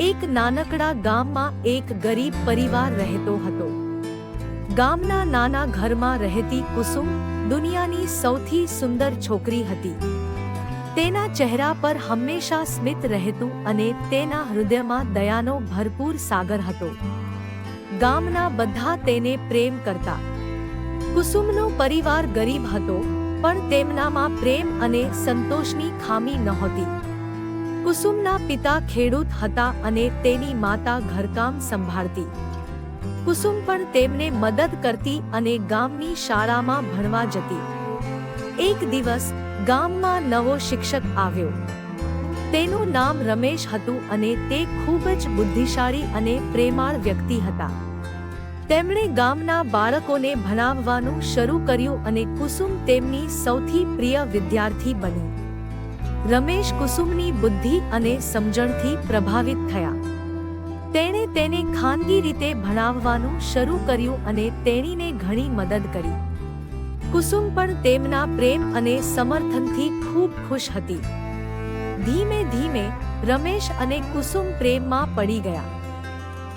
એક નાનકડા ગામમાં એક ગરીબ પરિવાર રહેતો હતો. ગામના નાના ઘરમાં રહેતી કુસુમ દુનિયાની સૌથી સુંદર છોકરી હતી. તેના ચહેરા પર હંમેશા સ્મિત રહેતું અને તેના હૃદયમાં દયાનો ભરપૂર સાગર હતો. ગામના બધા તેને પ્રેમ કરતા. કુસુમનો પરિવાર ગરીબ હતો, પણ તેમનામાં પ્રેમ અને સંતોષની ખામી નહોતી. કુસુમના પિતા ખેડૂત હતા અને તેની માતા ઘરકામ સંભાળતી. કુસુમ પણ તેમને મદદ કરતી અને ગામની શાળામાં ભણવા જતી. એક દિવસ ગામમાં નવો શિક્ષક આવ્યો. તેનું નામ રમેશ હતું અને તે ખૂબ જ બુદ્ધિશાળી અને પ્રેમાળ વ્યક્તિ હતા. તેમણે ગામના બાળકોને ભણાવવાનું શરૂ કર્યું અને કુસુમ તેમની સૌથી પ્રિય વિદ્યાર્થી બની. રમેશ કુસુમની બુદ્ધિ અને સમજણથી પ્રભાવિત થયા. તેણે તેને ખાનગી રીતે ભણાવવાનું શરૂ કર્યું અને તેણીને ઘણી મદદ કરી. કુસુમ પણ તેમના પ્રેમ અને સમર્થનથી ખૂબ ખુશ હતી. ધીમે ધીમે રમેશ અને કુસુમ પ્રેમમાં પડી ગયા.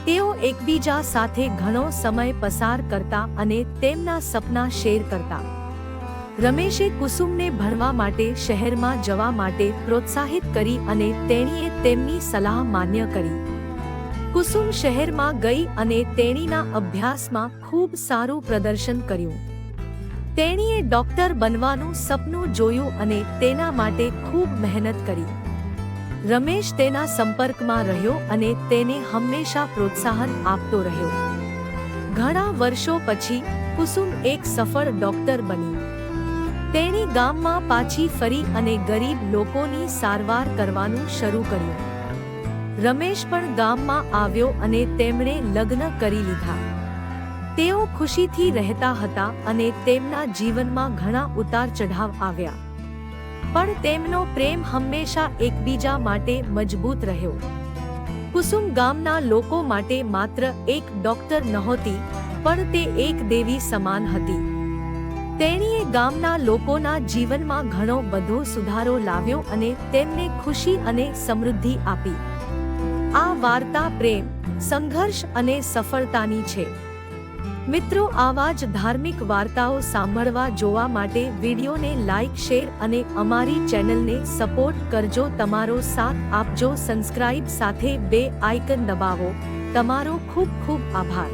તેઓ એકબીજા સાથે ઘણો સમય પસાર કરતા અને તેમના સપના શેર કરતા. રમેશે કુસુમને ભણવા માટે શહેરમાં જવા માટે પ્રોત્સાહિત કરી અને તેણીએ તેમની સલાહ માન્ય કરી. કુસુમ શહેરમાં ગઈ અને તેણીના અભ્યાસમાં ખૂબ સારું પ્રદર્શન કર્યું. તેણીએ ડોક્ટર બનવાનું સપનું જોયું અને તેના માટે ખૂબ મહેનત કરી. રમેશ તેના સંપર્કમાં રહ્યો અને તેને હંમેશા પ્રોત્સાહન આપતો રહ્યો. ઘણા વર્ષો પછી કુસુમ એક સફળ ડોક્ટર બની. તેણે ગામમાં પાછી ફરી અને ગરીબ લોકોની સારવાર કરવાનું શરૂ કર્યું. રમેશ પણ ગામમાં આવ્યો અને તેમણે લગ્ન કરી લીધા. તેઓ ખુશીથી રહેતા હતા અને તેમના જીવનમાં ઘણા ઉતાર ચઢાવ આવ્યા. પણ તેમનો પ્રેમ હંમેશા એકબીજા માટે મજબૂત રહ્યો. કુસુમ ગામના લોકો માટે માત્ર એક ડોક્ટર નહોતી, પણ તે એક દેવી સમાન હતી. તેણીએ ગામના લોકોના જીવનમાં ઘણો બધો સુધારો લાવ્યો અને તેમને ખુશી અને સમૃદ્ધિ આપી. આ વાર્તા પ્રેમ, સંઘર્ષ અને સફળતાની છે. મિત્રો, આવા જ ધાર્મિક વાર્તાઓ સાંભળવા જોવા માટે વિડીયોને લાઈક, શેર અને અમારી ચેનલને સપોર્ટ કરજો. તમારો સાથ આપજો. સબસ્ક્રાઇબ સાથે બે આઇકન દબાવો. તમારો ખૂબ ખૂબ આભાર.